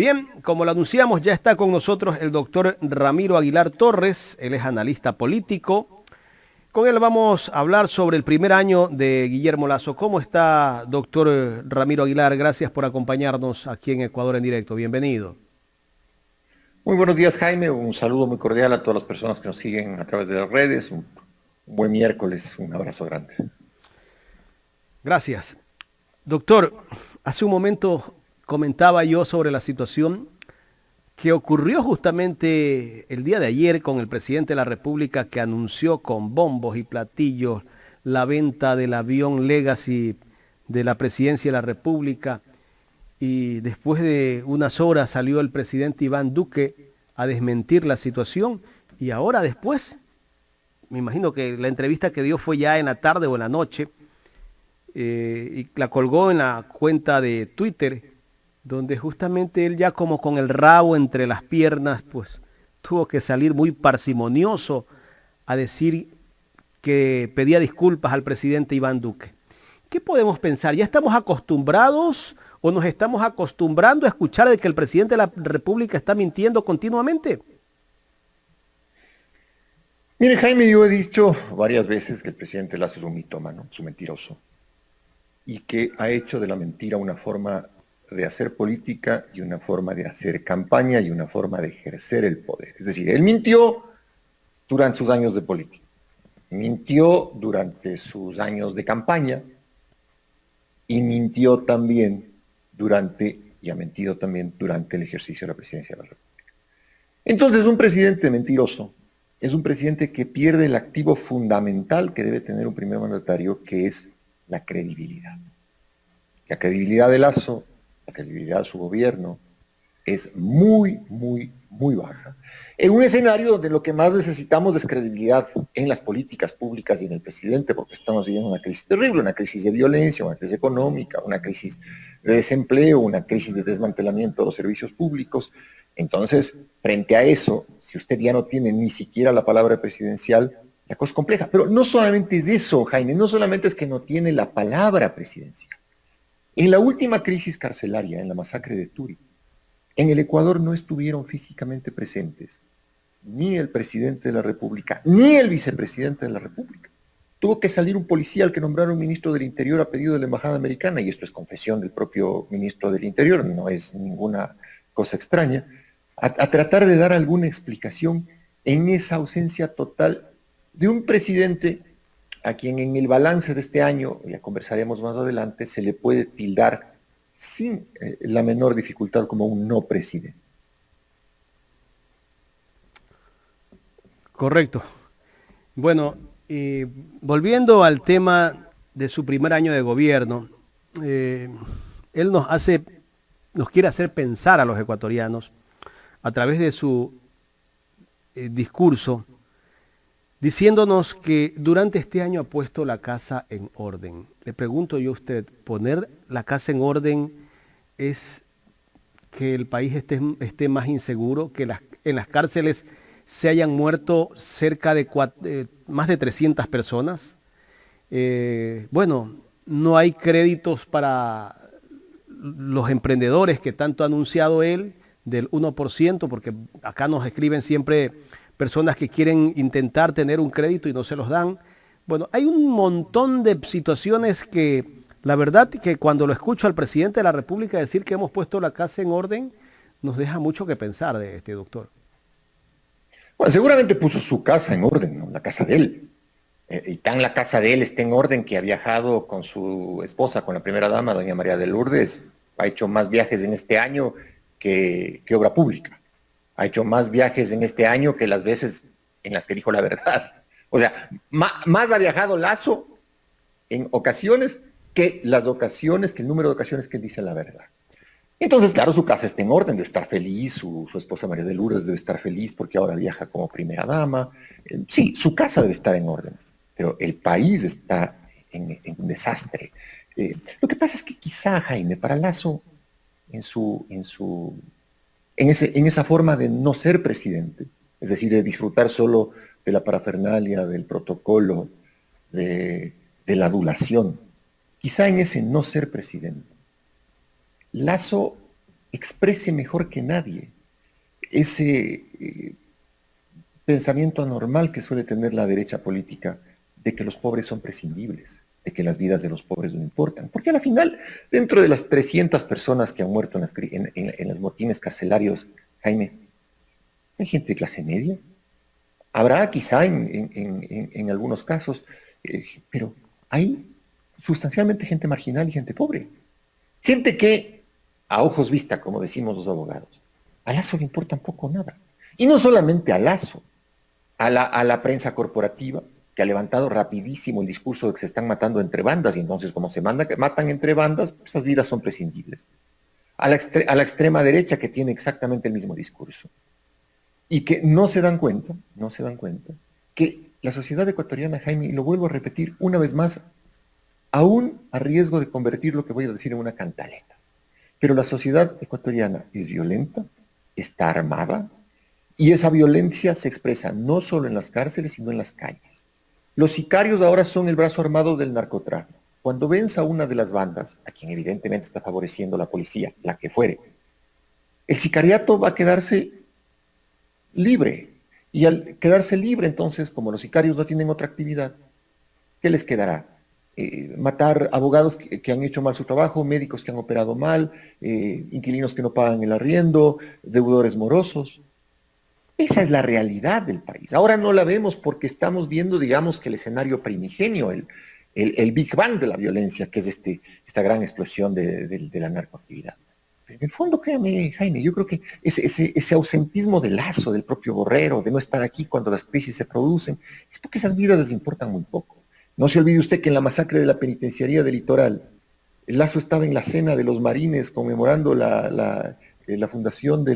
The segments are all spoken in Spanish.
Bien, como lo anunciamos, ya está con nosotros el doctor Ramiro Aguilar Torres, él es analista político. Con él vamos a hablar sobre el primer año de Guillermo Lasso. ¿Cómo está, doctor Ramiro Aguilar? Gracias por acompañarnos aquí en Ecuador en directo. Bienvenido. Muy buenos días, Jaime. Un saludo muy cordial a todas las personas que nos siguen a través de las redes. Un buen miércoles. Un abrazo grande. Gracias. Doctor, hace un momento comentaba yo sobre la situación que ocurrió justamente el día de ayer con el presidente de la República, que anunció con bombos y platillos la venta del avión Legacy de la presidencia de la República, y después de unas horas salió el presidente Iván Duque a desmentir la situación, y ahora después, me imagino que la entrevista que dio fue ya en la tarde o en la noche, y la colgó en la cuenta de Twitter, donde justamente él, ya como con el rabo entre las piernas, pues tuvo que salir muy parsimonioso a decir que pedía disculpas al presidente Iván Duque. ¿Qué podemos pensar? ¿Ya estamos acostumbrados o nos estamos acostumbrando a escuchar de que el presidente de la República está mintiendo continuamente? Mire, Jaime, yo he dicho varias veces que el presidente Lasso es un mitómano, es un mentiroso, y que ha hecho de la mentira una forma de hacer política y una forma de hacer campaña y una forma de ejercer el poder. Es decir, él mintió durante sus años de política, mintió durante sus años de campaña y mintió también y ha mentido también durante el ejercicio de la presidencia de la República. Entonces, un presidente mentiroso es un presidente que pierde el activo fundamental que debe tener un primer mandatario, que es la credibilidad. La credibilidad de Lasso, la credibilidad de su gobierno, es muy, muy, muy baja. En un escenario donde lo que más necesitamos es credibilidad en las políticas públicas y en el presidente, porque estamos viviendo una crisis terrible, una crisis de violencia, una crisis económica, una crisis de desempleo, una crisis de desmantelamiento de los servicios públicos. Entonces, frente a eso, si usted ya no tiene ni siquiera la palabra presidencial, la cosa es compleja. Pero no solamente es eso, Jaime, no solamente es que no tiene la palabra presidencial. En la última crisis carcelaria, en la masacre de Turi, en el Ecuador no estuvieron físicamente presentes ni el presidente de la República, ni el vicepresidente de la República. Tuvo que salir un policía al que nombraron ministro del Interior a pedido de la Embajada Americana, y esto es confesión del propio ministro del Interior, no es ninguna cosa extraña, a tratar de dar alguna explicación en esa ausencia total de un presidente a quien en el balance de este año, ya conversaremos más adelante, se le puede tildar sin la menor dificultad como un no presidente. Correcto. Bueno, volviendo al tema de su primer año de gobierno, eh, él nos quiere hacer pensar a los ecuatorianos a través de su discurso, diciéndonos que durante este año ha puesto la casa en orden. Le pregunto yo a usted, ¿poner la casa en orden es que el país esté más inseguro, que en las cárceles se hayan muerto cerca de más de 300 personas? Bueno, no hay créditos para los emprendedores que tanto ha anunciado él, del 1%, porque acá nos escriben siempre personas que quieren intentar tener un crédito y no se los dan. Bueno, hay un montón de situaciones que, la verdad, que cuando lo escucho al presidente de la República decir que hemos puesto la casa en orden, nos deja mucho que pensar de este doctor. Bueno, seguramente puso su casa en orden, ¿no? La casa de él. Y tan la casa de él está en orden que ha viajado con su esposa, con la primera dama, doña María de Lourdes. Ha hecho más viajes en este año que obra pública. Ha hecho más viajes en este año que las veces en las que dijo la verdad. O sea, más ha viajado Lasso en ocasiones que el número de ocasiones que él dice la verdad. Entonces, claro, su casa está en orden, debe estar feliz, su esposa María de Lourdes debe estar feliz porque ahora viaja como primera dama. Sí, su casa debe estar en orden, pero el país está en un desastre. Lo que pasa es que quizá, Jaime, para Lasso, en esa forma de no ser presidente, es decir, de disfrutar solo de la parafernalia, del protocolo, de la adulación, quizá en ese no ser presidente, Lasso exprese mejor que nadie ese pensamiento anormal que suele tener la derecha política de que los pobres son prescindibles, de que las vidas de los pobres no importan. Porque al final, dentro de las 300 personas que han muerto en los motines carcelarios, Jaime, hay gente de clase media. Habrá quizá en algunos casos, pero hay sustancialmente gente marginal y gente pobre. Gente que, a ojos vista, como decimos los abogados, a Lazo le importa poco o nada. Y no solamente a Lazo, a la prensa corporativa, que ha levantado rapidísimo el discurso de que se están matando entre bandas, y entonces como se matan entre bandas, pues esas vidas son prescindibles. A la extrema derecha, que tiene exactamente el mismo discurso. Y que no se dan cuenta, que la sociedad ecuatoriana, Jaime, y lo vuelvo a repetir una vez más, aún a riesgo de convertir lo que voy a decir en una cantaleta, pero la sociedad ecuatoriana es violenta, está armada, y esa violencia se expresa no solo en las cárceles, sino en las calles. Los sicarios ahora son el brazo armado del narcotráfico. Cuando venza a una de las bandas, a quien evidentemente está favoreciendo la policía, la que fuere, el sicariato va a quedarse libre. Y al quedarse libre, entonces, como los sicarios no tienen otra actividad, ¿qué les quedará? Matar abogados que han hecho mal su trabajo, médicos que han operado mal, inquilinos que no pagan el arriendo, deudores morosos. Esa es la realidad del país. Ahora no la vemos porque estamos viendo, digamos, que el escenario primigenio, el Big Bang de la violencia, que es esta gran explosión de la narcoactividad. Pero en el fondo, créame, Jaime, yo creo que ese ausentismo de Lazo, del propio Borrero, de no estar aquí cuando las crisis se producen, es porque esas vidas les importan muy poco. No se olvide usted que en la masacre de la penitenciaría del Litoral, el Lazo estaba en la cena de los marines conmemorando la fundación de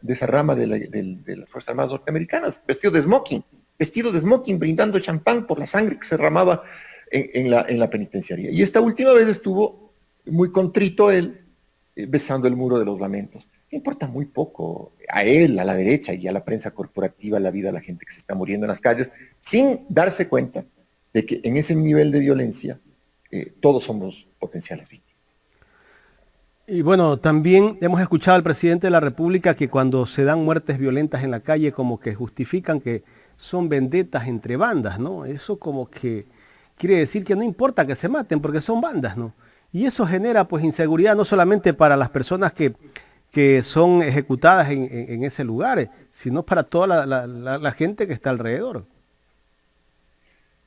esa rama de las Fuerzas Armadas norteamericanas, vestido de smoking, brindando champán por la sangre que se derramaba en la penitenciaría. Y esta última vez estuvo muy contrito él, besando el muro de los lamentos. Le importa muy poco a él, a la derecha y a la prensa corporativa la vida de la gente que se está muriendo en las calles, sin darse cuenta de que en ese nivel de violencia todos somos potenciales víctimas. Y bueno, también hemos escuchado al presidente de la República que cuando se dan muertes violentas en la calle como que justifican que son vendetas entre bandas, ¿no? Eso como que quiere decir que no importa que se maten porque son bandas, ¿no? Y eso genera pues inseguridad no solamente para las personas que son ejecutadas en ese lugar, sino para toda la gente que está alrededor.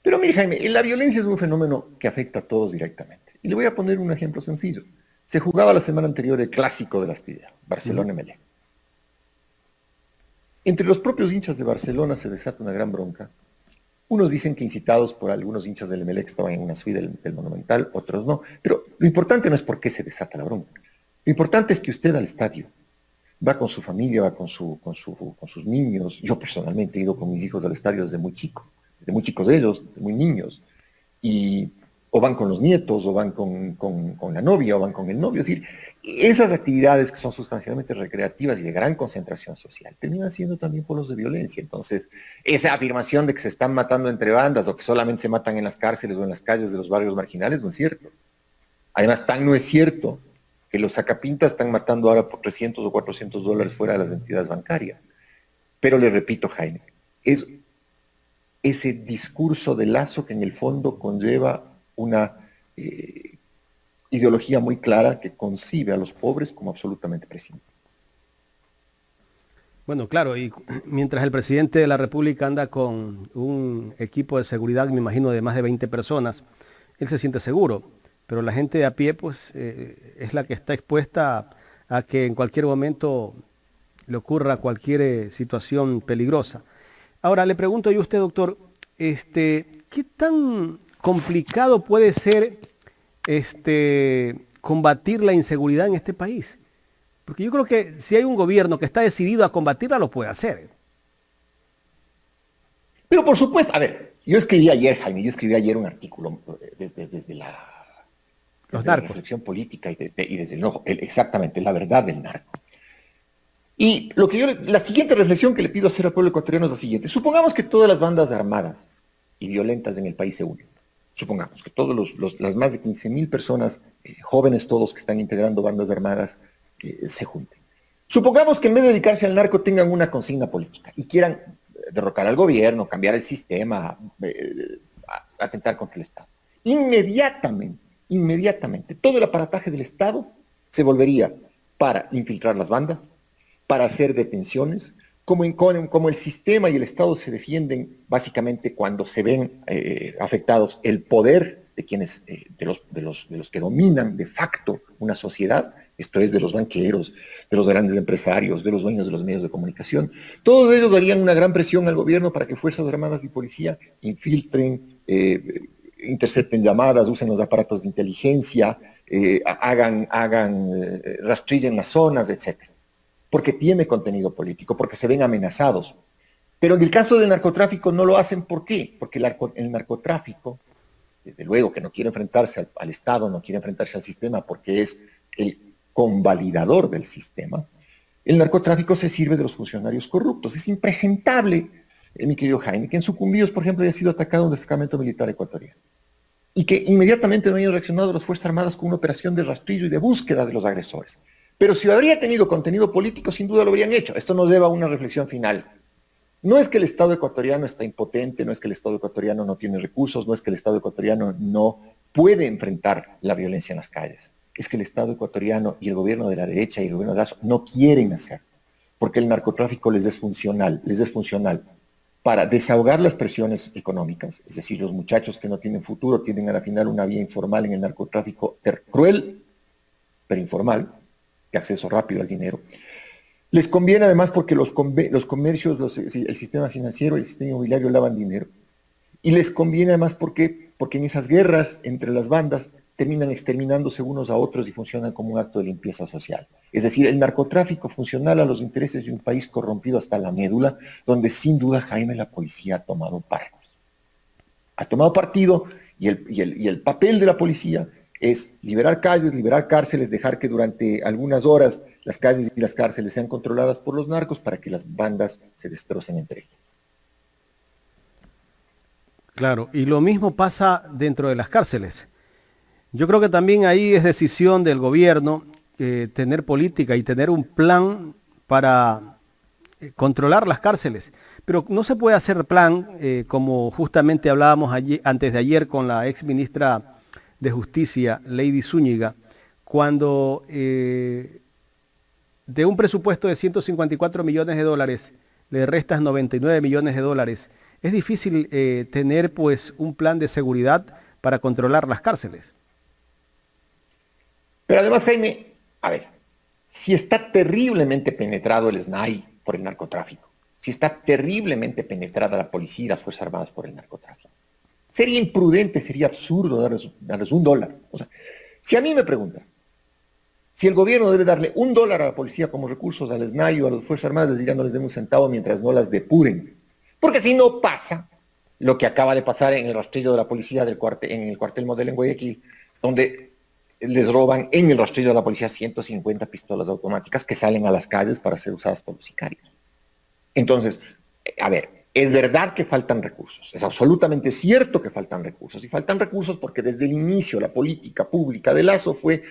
Pero mire, Jaime, la violencia es un fenómeno que afecta a todos directamente. Y le voy a poner un ejemplo sencillo. Se jugaba la semana anterior el clásico del astillero, Barcelona-Emelec. Entre los propios hinchas de Barcelona se desata una gran bronca. Unos dicen que incitados por algunos hinchas del Emelec que estaban en una suite del Monumental, otros no. Pero lo importante no es por qué se desata la bronca. Lo importante es que usted al estadio va con su familia, va con sus niños. Yo personalmente he ido con mis hijos al estadio desde muy chicos ellos, desde muy niños. O van con los nietos, o van con la novia, o van con el novio. Es decir, esas actividades que son sustancialmente recreativas y de gran concentración social terminan siendo también polos de violencia. Entonces, esa afirmación de que se están matando entre bandas o que solamente se matan en las cárceles o en las calles de los barrios marginales no es cierto. Además, tan no es cierto que los sacapintas están matando ahora por 300 o 400 dólares fuera de las entidades bancarias. Pero le repito, Jaime, es ese discurso de Lazo que en el fondo conlleva una ideología muy clara que concibe a los pobres como absolutamente prescindibles. Bueno, claro, y mientras el presidente de la República anda con un equipo de seguridad, me imagino, de más de 20 personas, él se siente seguro, pero la gente de a pie, pues, es la que está expuesta a que en cualquier momento le ocurra cualquier situación peligrosa. Ahora, le pregunto yo a usted, doctor, ¿qué tan complicado puede ser combatir la inseguridad en este país? Porque yo creo que si hay un gobierno que está decidido a combatirla, lo puede hacer. Pero por supuesto, a ver, yo escribí ayer un artículo desde la reflexión política y desde exactamente la verdad del narco. Y la siguiente reflexión que le pido hacer al pueblo ecuatoriano es la siguiente. Supongamos que todas las bandas armadas y violentas en el país se unen. Supongamos que las más de 15.000 personas, jóvenes todos que están integrando bandas armadas, se junten. Supongamos que en vez de dedicarse al narco tengan una consigna política y quieran derrocar al gobierno, cambiar el sistema, atentar contra el Estado. Inmediatamente, todo el aparataje del Estado se volvería para infiltrar las bandas, para hacer detenciones, como el sistema y el Estado se defienden básicamente cuando se ven afectados el poder de quienes, de los que dominan de facto una sociedad, esto es de los banqueros, de los grandes empresarios, de los dueños de los medios de comunicación. Todos ellos darían una gran presión al gobierno para que Fuerzas Armadas y Policía infiltren, intercepten llamadas, usen los aparatos de inteligencia, rastrillen las zonas, etcétera. Porque tiene contenido político, porque se ven amenazados. Pero en el caso del narcotráfico no lo hacen, ¿por qué? Porque el narcotráfico, desde luego que no quiere enfrentarse al Estado, no quiere enfrentarse al sistema, porque es el convalidador del sistema. El narcotráfico se sirve de los funcionarios corruptos. Es impresentable, mi querido Jaime, que en Sucumbíos, por ejemplo, haya sido atacado un destacamento militar ecuatoriano. Y que inmediatamente no hayan reaccionado las Fuerzas Armadas con una operación de rastrillo y de búsqueda de los agresores. Pero si habría tenido contenido político, sin duda lo habrían hecho. Esto nos lleva a una reflexión final. No es que el Estado ecuatoriano está impotente, no es que el Estado ecuatoriano no tiene recursos, no es que el Estado ecuatoriano no puede enfrentar la violencia en las calles. Es que el Estado ecuatoriano y el gobierno de la derecha y el gobierno de Lazo no quieren hacerlo, porque el narcotráfico les es funcional para desahogar las presiones económicas, es decir, los muchachos que no tienen futuro tienen a la final una vía informal en el narcotráfico cruel, pero informal, de acceso rápido al dinero. Les conviene además porque los comercios, el sistema financiero, el sistema inmobiliario lavan dinero. Y les conviene además porque en esas guerras entre las bandas terminan exterminándose unos a otros y funcionan como un acto de limpieza social. Es decir, el narcotráfico funcional a los intereses de un país corrompido hasta la médula, donde sin duda, Jaime, la policía ha tomado partido. Ha tomado partido y el papel de la policía es liberar calles, liberar cárceles, dejar que durante algunas horas las calles y las cárceles sean controladas por los narcos para que las bandas se destrocen entre ellas. Claro, y lo mismo pasa dentro de las cárceles. Yo creo que también ahí es decisión del gobierno tener política y tener un plan para controlar las cárceles. Pero no se puede hacer plan, como justamente hablábamos antes de ayer con la ex ministra de Justicia, Lady Zúñiga, cuando de un presupuesto de 154 millones de dólares le restas 99 millones de dólares. Es difícil tener pues un plan de seguridad para controlar las cárceles. Pero además, Jaime, a ver, si está terriblemente penetrado el SNAI por el narcotráfico, si está terriblemente penetrada la policía y las Fuerzas Armadas por el narcotráfico, sería imprudente, sería absurdo darles $1. O sea, si a mí me preguntan, si el gobierno debe darle $1 a la policía como recursos al SNAI o a las Fuerzas Armadas, les diría no les den un centavo mientras no las depuren. Porque si no pasa lo que acaba de pasar en el rastrillo de la policía en el cuartel Modelo en Guayaquil, donde les roban en el rastrillo de la policía 150 pistolas automáticas que salen a las calles para ser usadas por los sicarios. Entonces, a ver, es verdad que faltan recursos, es absolutamente cierto que faltan recursos, y faltan recursos porque desde el inicio la política pública de Lazo fue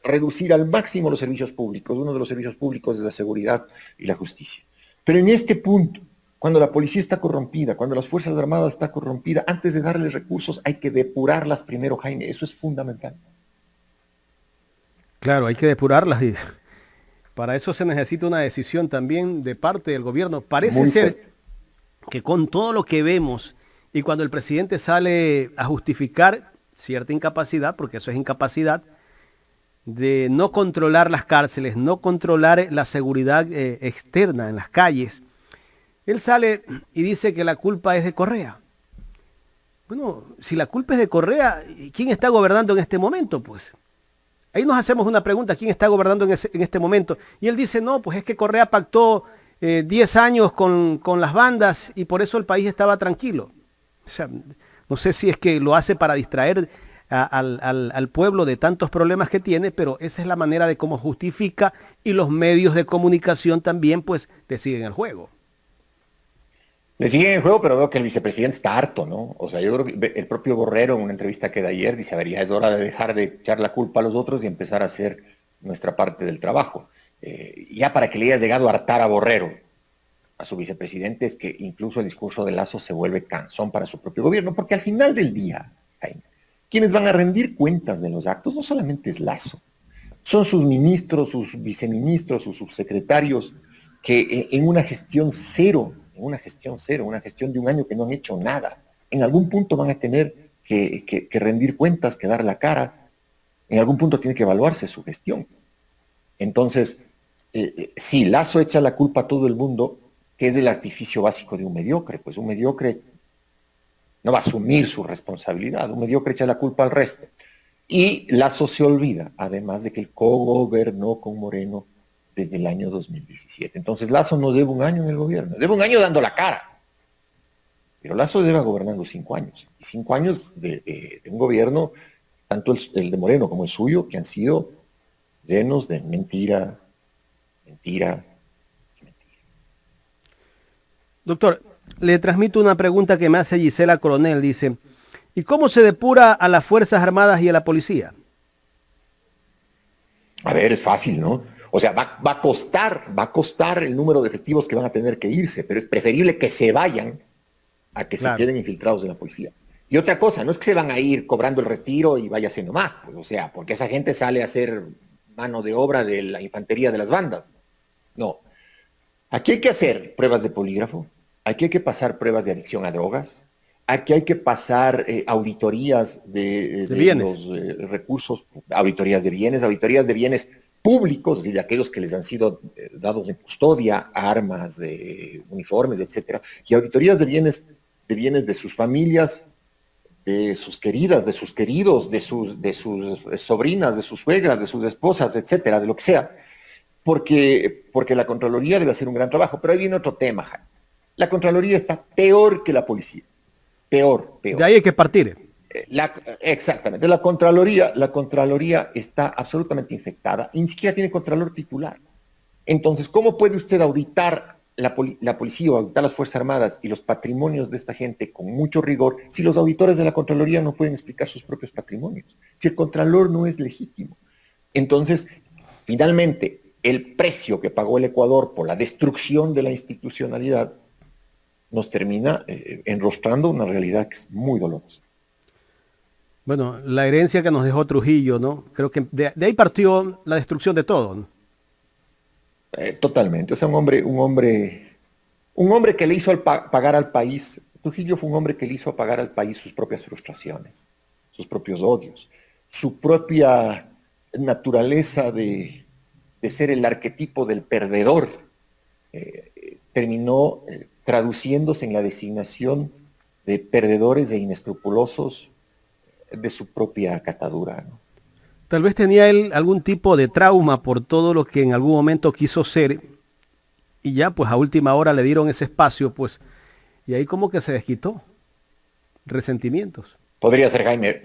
reducir al máximo los servicios públicos. Uno de los servicios públicos es la seguridad y la justicia. Pero en este punto, cuando la policía está corrompida, cuando las Fuerzas Armadas están corrompidas, antes de darles recursos hay que depurarlas primero, Jaime, eso es fundamental. Claro, hay que depurarlas y para eso se necesita una decisión también de parte del gobierno. Parece ser que con todo lo que vemos y cuando el presidente sale a justificar cierta incapacidad, porque eso es incapacidad, de no controlar las cárceles, no controlar la seguridad externa en las calles, él sale y dice que la culpa es de Correa. Bueno, si la culpa es de Correa, ¿quién está gobernando en este momento? Pues ahí nos hacemos una pregunta, ¿quién está gobernando en este momento? Y él dice, no, pues es que Correa pactó 10 años con las bandas y por eso el país estaba tranquilo. O sea, no sé si es que lo hace para distraer al pueblo de tantos problemas que tiene, pero esa es la manera de cómo justifica y los medios de comunicación también pues le siguen el juego. Le siguen el juego, pero veo que el vicepresidente está harto, ¿no? O sea, yo creo que el propio Borrero en una entrevista que da ayer dice, a ver, ya es hora de dejar de echar la culpa a los otros y empezar a hacer nuestra parte del trabajo. ya para que le haya llegado a hartar a Borrero, a su vicepresidente, es que incluso el discurso de Lazo se vuelve cansón para su propio gobierno, porque al final del día, Jaime, quienes van a rendir cuentas de los actos no solamente es Lazo, son sus ministros, sus viceministros, sus subsecretarios, que en una gestión cero, una gestión de un año que no han hecho nada, en algún punto van a tener que rendir cuentas, que dar la cara, en algún punto tiene que evaluarse su gestión. Entonces, sí, Lazo echa la culpa a todo el mundo, que es el artificio básico de un mediocre, pues un mediocre no va a asumir su responsabilidad, un mediocre echa la culpa al resto. Y Lazo se olvida, además de que él cogobernó con Moreno desde el año 2017. Entonces Lazo no debe un año en el gobierno, debe un año dando la cara. Pero Lazo debe gobernando 5 años. Y 5 años de un gobierno, tanto el de Moreno como el suyo, que han sido llenos de mentira, mentira. Doctor, le transmito una pregunta que me hace Gisela Coronel. Dice, ¿y cómo se depura a las Fuerzas Armadas y a la policía? A ver, es fácil, ¿no? O sea, va a costar el número de efectivos que van a tener que irse, pero es preferible que se vayan a que se Claro. queden infiltrados en la policía. Y otra cosa, no es que se van a ir cobrando el retiro y vaya haciendo más, pues, o sea, porque esa gente sale a ser mano de obra de la infantería de las bandas. No. Aquí hay que hacer pruebas de polígrafo, aquí hay que pasar pruebas de adicción a drogas, aquí hay que pasar auditorías De de bienes. los recursos, auditorías de bienes públicos, y de aquellos que les han sido dados en custodia, armas, uniformes, etcétera, y auditorías de bienes de sus familias, de sus queridas, de sus queridos, de sus sobrinas, de sus suegras, de sus esposas, etcétera, de lo que sea, porque la Contraloría debe hacer un gran trabajo. Pero ahí viene otro tema, Jaime. La Contraloría está peor que la policía. Peor, De peor. ahí hay que partir. Exactamente. La Contraloría está absolutamente infectada y ni siquiera tiene Contralor titular. Entonces, ¿cómo puede usted auditar la policía o auditar las Fuerzas Armadas y los patrimonios de esta gente con mucho rigor si los auditores de la Contraloría no pueden explicar sus propios patrimonios? Si el Contralor no es legítimo. Entonces, finalmente, el precio que pagó el Ecuador por la destrucción de la institucionalidad nos termina enrostrando una realidad que es muy dolorosa. Bueno, la herencia que nos dejó Trujillo, ¿no? Creo que de ahí partió la destrucción de todo, ¿no? Totalmente. O sea, un hombre que le hizo pagar al país, Trujillo fue un hombre que le hizo pagar al país sus propias frustraciones, sus propios odios, su propia naturaleza de ser el arquetipo del perdedor, terminó traduciéndose en la designación de perdedores e inescrupulosos de su propia catadura, ¿no? Tal vez tenía él algún tipo de trauma por todo lo que en algún momento quiso ser y ya pues a última hora le dieron ese espacio pues y ahí como que se desquitó, resentimientos. Podría ser Jaime,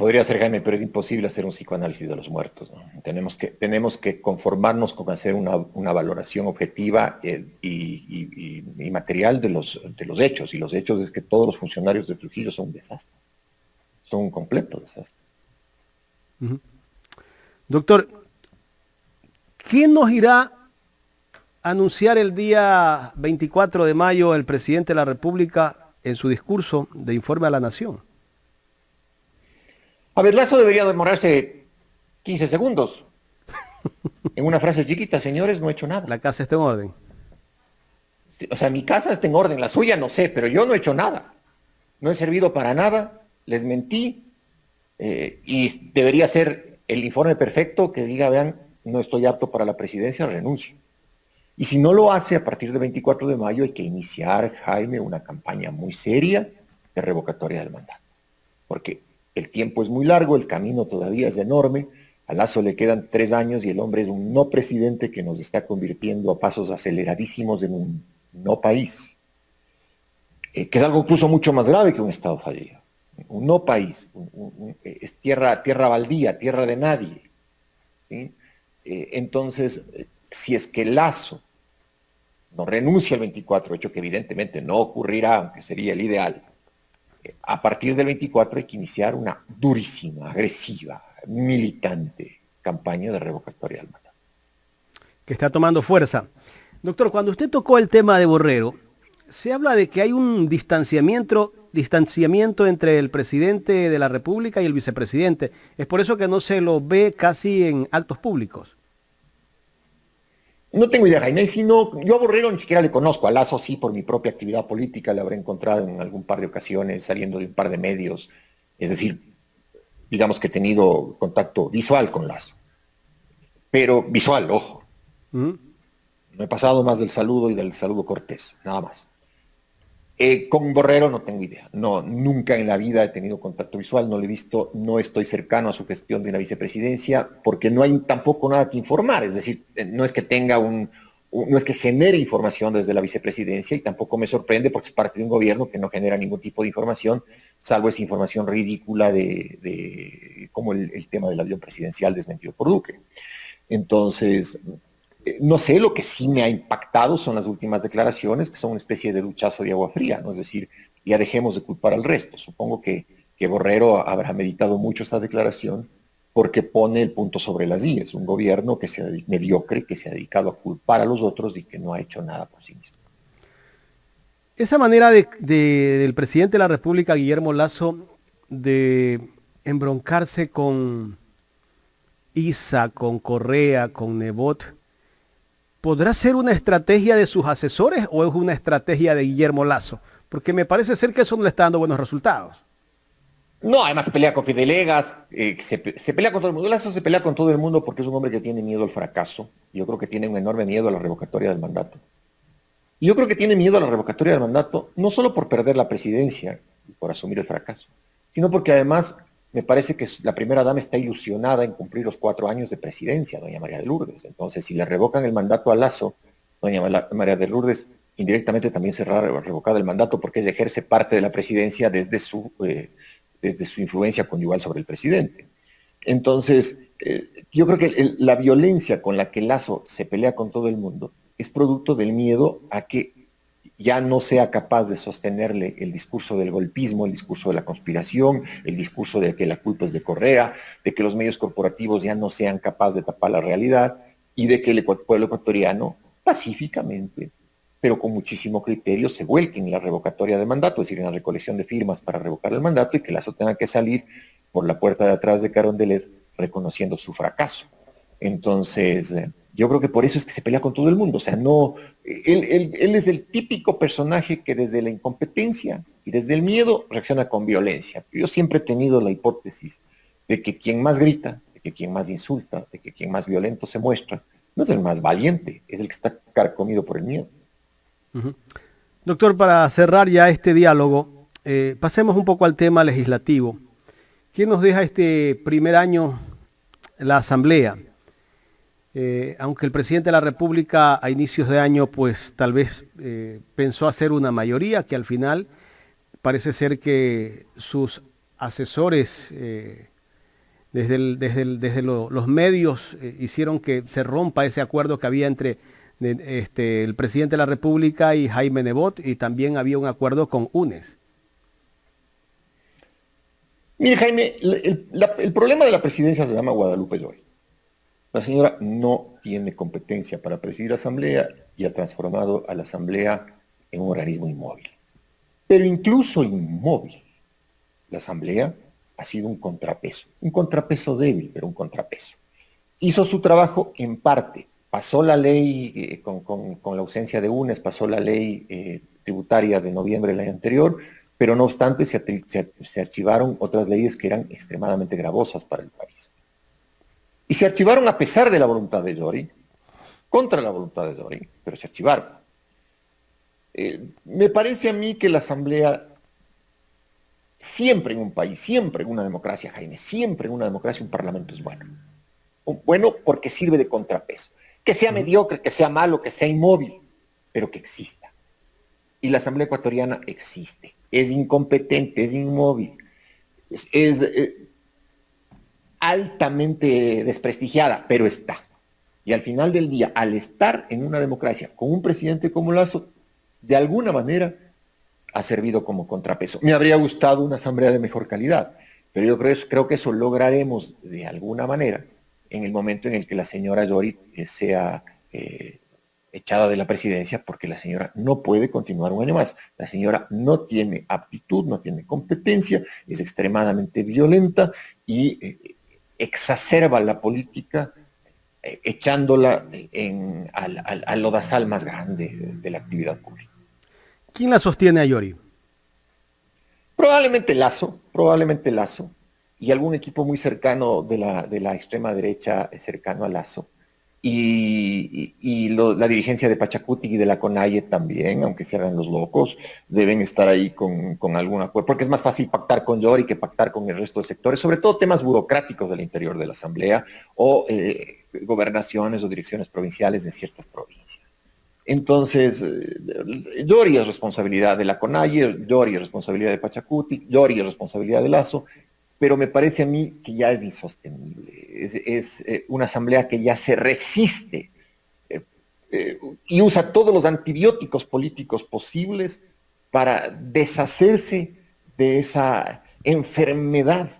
pero es imposible hacer un psicoanálisis de los muertos, ¿no? Tenemos que conformarnos con hacer una valoración objetiva y material de los hechos. Y los hechos es que todos los funcionarios de Trujillo son un desastre. Son un completo desastre. Uh-huh. Doctor, ¿quién nos irá a anunciar el día 24 de mayo el presidente de la República en su discurso de informe a la nación? A ver, Lazo debería demorarse 15 segundos. En una frase chiquita, señores, no he hecho nada. La casa está en orden. O sea, mi casa está en orden, la suya no sé, pero yo no he hecho nada. No he servido para nada, les mentí, y debería ser el informe perfecto que diga, vean, no estoy apto para la presidencia, renuncio. Y si no lo hace, a partir del 24 de mayo hay que iniciar, Jaime, una campaña muy seria de revocatoria del mandato. Porque el tiempo es muy largo, el camino todavía es enorme, a Lazo le quedan 3 años y el hombre es un no presidente que nos está convirtiendo a pasos aceleradísimos en un no país, que es algo incluso mucho más grave que un Estado fallido. Un no país, es tierra baldía, tierra de nadie, ¿sí? Entonces, si es que Lazo no renuncia el 24, hecho que evidentemente no ocurrirá, aunque sería el ideal, a partir del 24 hay que iniciar una durísima, agresiva, militante campaña de revocatoria del mandato. que está tomando fuerza. Doctor, cuando usted tocó el tema de Borrero, se habla de que hay un distanciamiento entre el presidente de la República y el vicepresidente. Es por eso que no se lo ve casi en actos públicos. No tengo idea, Jaime, sino yo a Borrero ni siquiera le conozco, a Lazo sí por mi propia actividad política, le habré encontrado en algún par de ocasiones saliendo de un par de medios, es decir, digamos que he tenido contacto visual con Lazo, pero visual, ojo, ¿Mm? no he pasado más del saludo y del saludo cortés, nada más. Con Borrero no tengo idea, no, nunca en la vida he tenido contacto visual, no lo he visto, no estoy cercano a su gestión de una vicepresidencia, porque no hay tampoco nada que informar, es decir, no es que tenga no es que genere información desde la vicepresidencia y tampoco me sorprende porque es parte de un gobierno que no genera ningún tipo de información, salvo esa información ridícula de como el tema del avión presidencial desmentido por Duque. Entonces, no sé, lo que sí me ha impactado son las últimas declaraciones, que son una especie de duchazo de agua fría, ¿no? Es decir, ya dejemos de culpar al resto. Supongo que Borrero habrá meditado mucho esta declaración porque pone el punto sobre las i. Es un gobierno que mediocre, que se ha dedicado a culpar a los otros y que no ha hecho nada por sí mismo. Esa manera del presidente de la República, Guillermo Lazo, de embroncarse con Isa, con Correa, con Nebot, ¿podrá ser una estrategia de sus asesores o es una estrategia de Guillermo Lazo? Porque me parece ser que eso no le está dando buenos resultados. No, además pelea con Fidelegas, se pelea con todo el mundo. Lazo se pelea con todo el mundo porque es un hombre que tiene miedo al fracaso. Yo creo que tiene un enorme miedo a la revocatoria del mandato. Y yo creo que tiene miedo a la revocatoria del mandato, no solo por perder la presidencia y por asumir el fracaso, sino porque además me parece que la primera dama está ilusionada en cumplir los 4 años de presidencia, doña María de Lourdes. Entonces, si le revocan el mandato a Lazo, doña María de Lourdes indirectamente también será revocada el mandato porque ella ejerce parte de la presidencia desde su influencia conyugal sobre el presidente. Entonces, yo creo que la violencia con la que Lazo se pelea con todo el mundo es producto del miedo a que ya no sea capaz de sostenerle el discurso del golpismo, el discurso de la conspiración, el discurso de que la culpa es de Correa, de que los medios corporativos ya no sean capaces de tapar la realidad y de que el pueblo ecuatoriano pacíficamente, pero con muchísimo criterio, se vuelque en la revocatoria de mandato, es decir, en la recolección de firmas para revocar el mandato y que Lazo tenga que salir por la puerta de atrás de Carondelet reconociendo su fracaso. Entonces, yo creo que por eso es que se pelea con todo el mundo. O sea, no, él es el típico personaje que desde la incompetencia y desde el miedo reacciona con violencia. Yo siempre he tenido la hipótesis de que quien más grita, de que quien más insulta, de que quien más violento se muestra, no es el más valiente, es el que está carcomido por el miedo. Uh-huh. Doctor, para cerrar ya este diálogo, pasemos un poco al tema legislativo. ¿Qué nos deja este primer año la Asamblea? Aunque el presidente de la República a inicios de año pues tal vez pensó hacer una mayoría, que al final parece ser que sus asesores los medios hicieron que se rompa ese acuerdo que había entre el presidente de la República y Jaime Nebot, y también había un acuerdo con UNES. Mire, Jaime, el problema de la presidencia se llama Guadalupe Llori. La señora no tiene competencia para presidir la Asamblea y ha transformado a la Asamblea en un organismo inmóvil. Pero incluso inmóvil, la Asamblea ha sido un contrapeso débil, pero un contrapeso. Hizo su trabajo en parte, pasó la ley con la ausencia de UNES, pasó la ley tributaria de noviembre del año anterior, pero no obstante se archivaron otras leyes que eran extremadamente gravosas para el país. Y se archivaron a pesar de la voluntad de Llori, contra la voluntad de Llori, pero se archivaron. Me parece a mí que la Asamblea, siempre en un país, siempre en una democracia, Jaime, siempre en una democracia un parlamento es bueno. Bueno porque sirve de contrapeso. Que sea mediocre, que sea malo, que sea inmóvil, pero que exista. Y la Asamblea ecuatoriana existe. Es incompetente, es inmóvil, es altamente desprestigiada, pero está. Y al final del día, al estar en una democracia con un presidente como Lazo, de alguna manera ha servido como contrapeso. Me habría gustado una asamblea de mejor calidad, pero yo creo que eso lograremos de alguna manera en el momento en el que la señora Llori sea echada de la presidencia porque la señora no puede continuar un año más. La señora no tiene aptitud, no tiene competencia, es extremadamente violenta y exacerba la política echándola al lodazal más grande de la actividad pública. ¿Quién la sostiene a Yori? Probablemente Lazo, y algún equipo muy cercano de la extrema derecha cercano a Lazo. La dirigencia de Pachacuti y de la CONAIE también, aunque se hagan los locos, deben estar ahí con algún acuerdo, porque es más fácil pactar con Yori que pactar con el resto de sectores, sobre todo temas burocráticos del interior de la Asamblea o gobernaciones o direcciones provinciales de ciertas provincias. Entonces, Yori es responsabilidad de la CONAIE, Yori es responsabilidad de Pachacuti, Yori es responsabilidad de Lazo, pero me parece a mí que ya es insostenible. Es una asamblea que ya se resiste y usa todos los antibióticos políticos posibles para deshacerse de esa enfermedad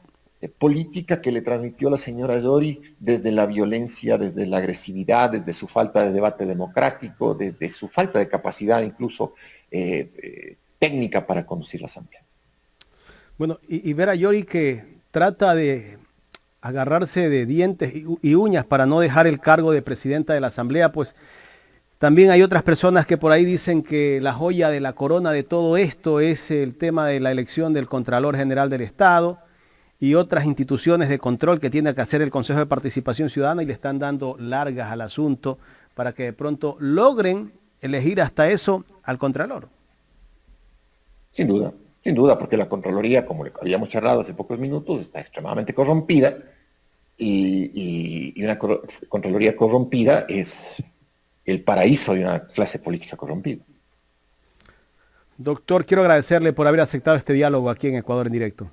política que le transmitió la señora Yori desde la violencia, desde la agresividad, desde su falta de debate democrático, desde su falta de capacidad incluso técnica para conducir la asamblea. Bueno, y ver a Yori que trata de agarrarse de dientes y uñas para no dejar el cargo de presidenta de la Asamblea, pues también hay otras personas que por ahí dicen que la joya de la corona de todo esto es el tema de la elección del Contralor General del Estado y otras instituciones de control que tiene que hacer el Consejo de Participación Ciudadana y le están dando largas al asunto para que de pronto logren elegir hasta eso al Contralor. Sin duda, porque la Contraloría, como le habíamos charlado hace pocos minutos, está extremadamente corrompida y una Contraloría corrompida es el paraíso de una clase política corrompida. Doctor, quiero agradecerle por haber aceptado este diálogo aquí en Ecuador en Directo.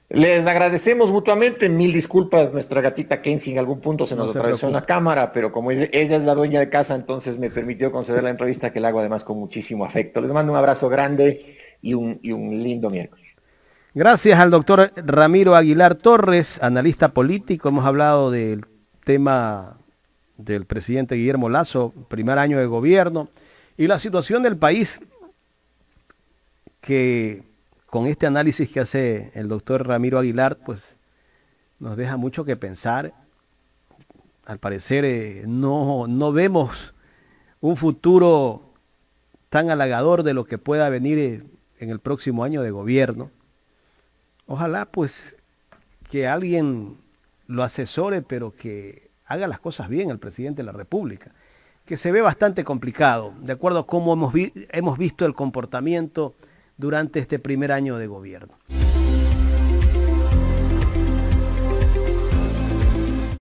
Les agradecemos mutuamente, mil disculpas, nuestra gatita Kenzie en algún punto se nos atravesó en la cámara, pero como ella es la dueña de casa, entonces me permitió conceder la entrevista que le hago además con muchísimo afecto. Les mando un abrazo grande y un lindo miércoles. Gracias al doctor Ramiro Aguilar Torres, analista político. Hemos hablado del tema del presidente Guillermo Lasso, primer año de gobierno, y la situación del país, que con este análisis que hace el doctor Ramiro Aguilar, pues nos deja mucho que pensar. Al parecer no vemos un futuro tan halagador de lo que pueda venir en el próximo año de gobierno. Ojalá pues que alguien lo asesore, pero que haga las cosas bien el presidente de la República, que se ve bastante complicado, de acuerdo a cómo hemos visto el comportamiento durante este primer año de gobierno.